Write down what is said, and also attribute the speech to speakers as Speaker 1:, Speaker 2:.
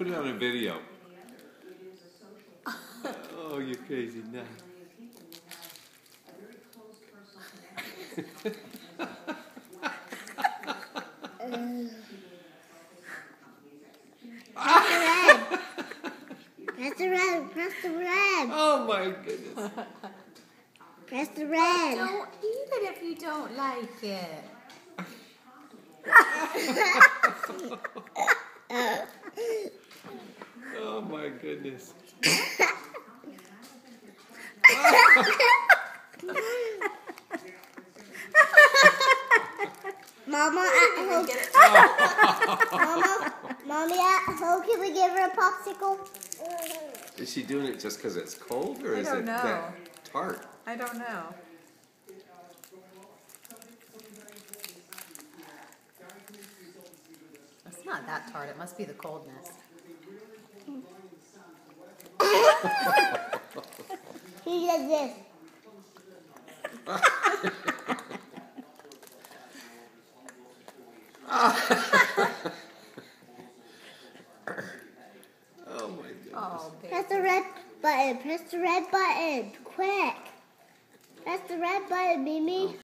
Speaker 1: Put it on a video. Oh, you're crazy now.
Speaker 2: Press the red. Press the red.
Speaker 1: Oh my goodness.
Speaker 2: Press the red.
Speaker 3: Don't eat it if you don't like it.
Speaker 1: Oh my goodness.
Speaker 2: Mama, at home. Mommy, at home, can we give her a popsicle?
Speaker 1: Is she doing it just because it's cold, or is
Speaker 3: don't
Speaker 1: it
Speaker 3: know.
Speaker 1: that tart?
Speaker 3: I don't know. It's not that tart. It must be the coldness.
Speaker 2: He does this.
Speaker 1: Oh my goodness.
Speaker 3: Oh, baby.
Speaker 2: Press the red button. Press the red button. Quick. Press the red button, Mimi.